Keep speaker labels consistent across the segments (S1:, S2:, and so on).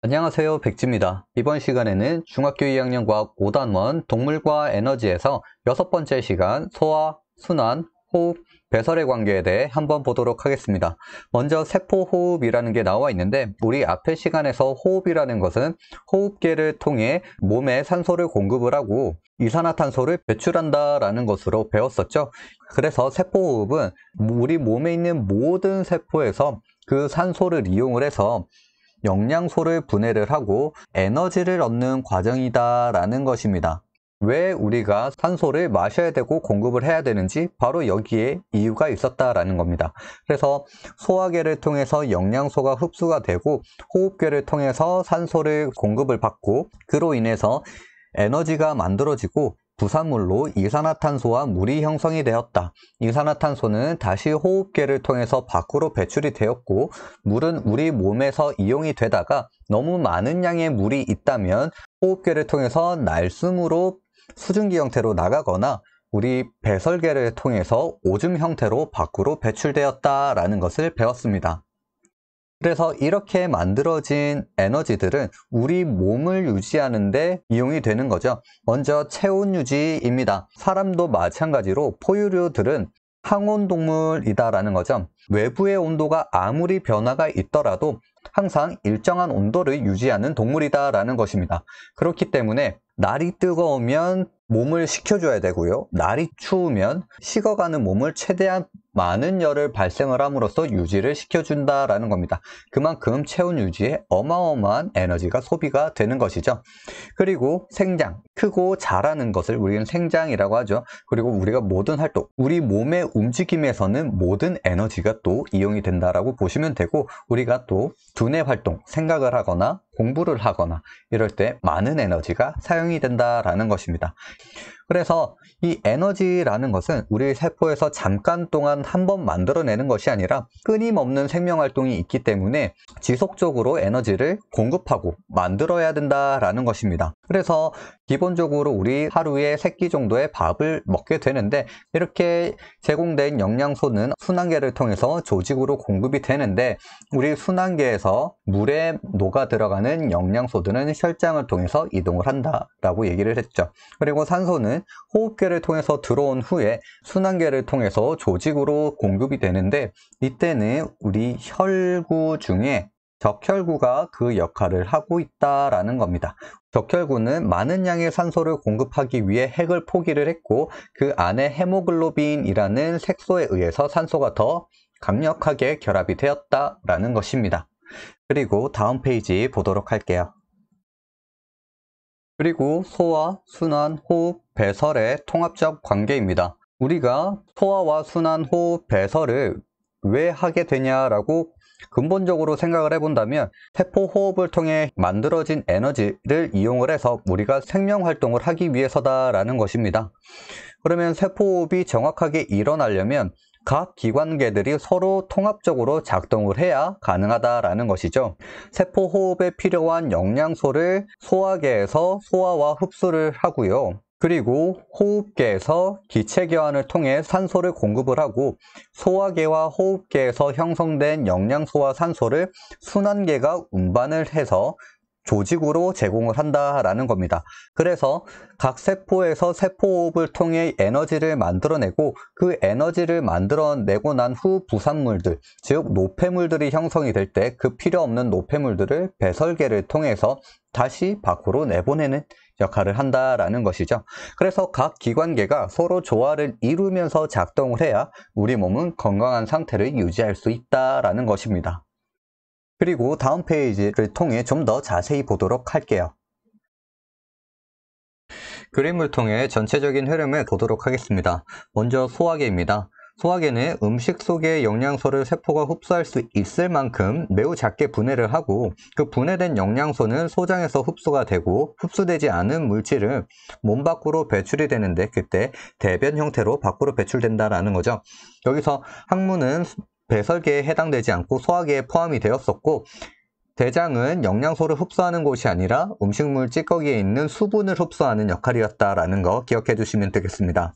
S1: 안녕하세요, 백지입니다. 이번 시간에는 중학교 2학년 과학 5단원 동물과 에너지에서 6번째 시간 소화, 순환, 호흡, 배설의 관계에 대해 한번 보도록 하겠습니다. 먼저 세포호흡이라는 게 나와 있는데 우리 앞의 시간에서 호흡이라는 것은 호흡계를 통해 몸에 산소를 공급을 하고 이산화탄소를 배출한다라는 것으로 배웠었죠. 그래서 세포호흡은 우리 몸에 있는 모든 세포에서 그 산소를 이용을 해서 영양소를 분해를 하고 에너지를 얻는 과정이다라는 것입니다. 왜 우리가 산소를 마셔야 되고 공급을 해야 되는지 바로 여기에 이유가 있었다라는 겁니다. 그래서 소화계를 통해서 영양소가 흡수가 되고 호흡계를 통해서 산소를 공급을 받고 그로 인해서 에너지가 만들어지고 부산물로 이산화탄소와 물이 형성이 되었다. 이산화탄소는 다시 호흡계를 통해서 밖으로 배출이 되었고 물은 우리 몸에서 이용이 되다가 너무 많은 양의 물이 있다면 호흡계를 통해서 날숨으로 수증기 형태로 나가거나 우리 배설계를 통해서 오줌 형태로 밖으로 배출되었다라는 것을 배웠습니다. 그래서 이렇게 만들어진 에너지들은 우리 몸을 유지하는 데 이용이 되는 거죠. 먼저 체온 유지입니다. 사람도 마찬가지로 포유류들은 항온동물이다라는 거죠. 외부의 온도가 아무리 변화가 있더라도 항상 일정한 온도를 유지하는 동물이다라는 것입니다. 그렇기 때문에 날이 뜨거우면 몸을 식혀줘야 되고요. 날이 추우면 식어가는 몸을 최대한 많은 열을 발생을 함으로써 유지를 시켜준다라는 겁니다. 그만큼 체온 유지에 어마어마한 에너지가 소비가 되는 것이죠. 그리고 생장, 크고 자라는 것을 우리는 생장이라고 하죠. 그리고 우리가 모든 활동, 우리 몸의 움직임에서는 모든 에너지가 또 이용이 된다라고 보시면 되고 우리가 또 두뇌 활동, 생각을 하거나 공부를 하거나 이럴 때 많은 에너지가 사용이 된다라는 것입니다. 그래서 이 에너지라는 것은 우리 세포에서 잠깐 동안 한번 만들어내는 것이 아니라 끊임없는 생명활동이 있기 때문에 지속적으로 에너지를 공급하고 만들어야 된다라는 것입니다. 그래서 기본적으로 우리 하루에 3끼 정도의 밥을 먹게 되는데 이렇게 제공된 영양소는 순환계를 통해서 조직으로 공급이 되는데 우리 순환계에서 물에 녹아 들어가는 영양소들은 혈장을 통해서 이동을 한다라고 얘기를 했죠. 그리고 산소는 호흡계를 통해서 들어온 후에 순환계를 통해서 조직으로 공급이 되는데 이때는 우리 혈구 중에 적혈구가 그 역할을 하고 있다라는 겁니다. 적혈구는 많은 양의 산소를 공급하기 위해 핵을 포기를 했고 그 안에 헤모글로빈이라는 색소에 의해서 산소가 더 강력하게 결합이 되었다라는 것입니다. 그리고 다음 페이지 보도록 할게요. 그리고 소화, 순환, 호흡, 배설의 통합적 관계입니다. 우리가 소화와 순환, 호흡, 배설을 왜 하게 되냐라고 근본적으로 생각을 해본다면 세포 호흡을 통해 만들어진 에너지를 이용을 해서 우리가 생명 활동을 하기 위해서다라는 것입니다. 그러면 세포 호흡이 정확하게 일어나려면 각 기관계들이 서로 통합적으로 작동을 해야 가능하다라는 것이죠. 세포 호흡에 필요한 영양소를 소화계에서 소화와 흡수를 하고요. 그리고 호흡계에서 기체 교환을 통해 산소를 공급을 하고 소화계와 호흡계에서 형성된 영양소와 산소를 순환계가 운반을 해서 조직으로 제공을 한다라는 겁니다. 그래서 각 세포에서 세포호흡을 통해 에너지를 만들어내고 그 에너지를 만들어내고 난 후 부산물들, 즉 노폐물들이 형성이 될 때 그 필요 없는 노폐물들을 배설계를 통해서 다시 밖으로 내보내는 역할을 한다라는 것이죠. 그래서 각 기관계가 서로 조화를 이루면서 작동을 해야 우리 몸은 건강한 상태를 유지할 수 있다라는 것입니다. 그리고 다음 페이지를 통해 좀 더 자세히 보도록 할게요. 그림을 통해 전체적인 흐름을 보도록 하겠습니다. 먼저 소화계입니다. 소화계는 음식 속의 영양소를 세포가 흡수할 수 있을 만큼 매우 작게 분해를 하고 그 분해된 영양소는 소장에서 흡수가 되고 흡수되지 않은 물질은 몸 밖으로 배출이 되는데 그때 대변 형태로 밖으로 배출된다라는 거죠. 여기서 항문은 배설계에 해당되지 않고 소화계에 포함이 되었었고 대장은 영양소를 흡수하는 곳이 아니라 음식물 찌꺼기에 있는 수분을 흡수하는 역할이었다라는 거 기억해 주시면 되겠습니다.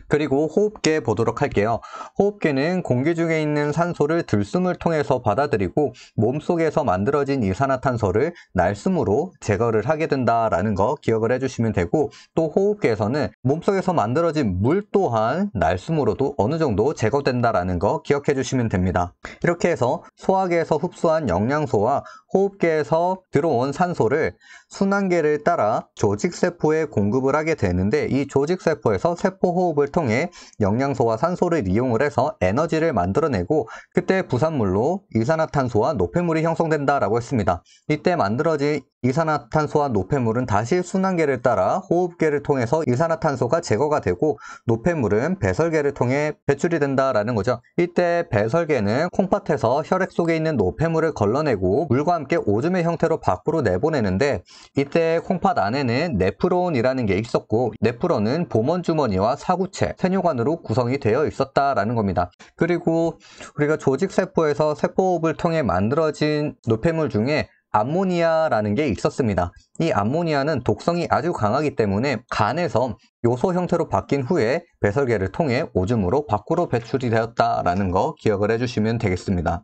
S1: 그리고 호흡계 보도록 할게요. 호흡계는 공기 중에 있는 산소를 들숨을 통해서 받아들이고 몸속에서 만들어진 이산화탄소를 날숨으로 제거를 하게 된다라는 거 기억을 해주시면 되고, 또 호흡계에서는 몸속에서 만들어진 물 또한 날숨으로도 어느 정도 제거된다라는 거 기억해 주시면 됩니다. 이렇게 해서 소화계에서 흡수한 영양소와 호흡계에서 들어온 산소를 순환계를 따라 조직세포에 공급을 하게 되는데, 이 조직세포에서 세포호흡을 통해 영양소와 산소를 이용을 해서 에너지를 만들어내고, 그때 부산물로 이산화탄소와 노폐물이 형성된다라고 했습니다. 이때 만들어진 이산화탄소와 노폐물은 다시 순환계를 따라 호흡계를 통해서 이산화탄소가 제거가 되고, 노폐물은 배설계를 통해 배출이 된다라는 거죠. 이때 배설계는 콩팥에서 혈액 속에 있는 노폐물을 걸러내고 물과 함께 오줌의 형태로 밖으로 내보내는데, 이때 콩팥 안에는 네프론이라는 게 있었고, 네프론은 보먼주머니와 사구체, 세뇨관으로 구성이 되어 있었다라는 겁니다. 그리고 우리가 조직세포에서 세포호흡을 통해 만들어진 노폐물 중에 암모니아라는 게 있었습니다. 이 암모니아는 독성이 아주 강하기 때문에 간에서 요소 형태로 바뀐 후에 배설계를 통해 오줌으로 밖으로 배출이 되었다라는 거 기억을 해주시면 되겠습니다.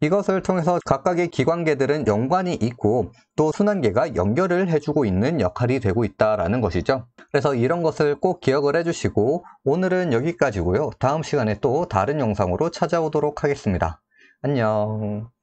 S1: 이것을 통해서 각각의 기관계들은 연관이 있고 또 순환계가 연결을 해주고 있는 역할이 되고 있다라는 것이죠. 그래서 이런 것을 꼭 기억을 해주시고, 오늘은 여기까지고요. 다음 시간에 또 다른 영상으로 찾아오도록 하겠습니다. 안녕.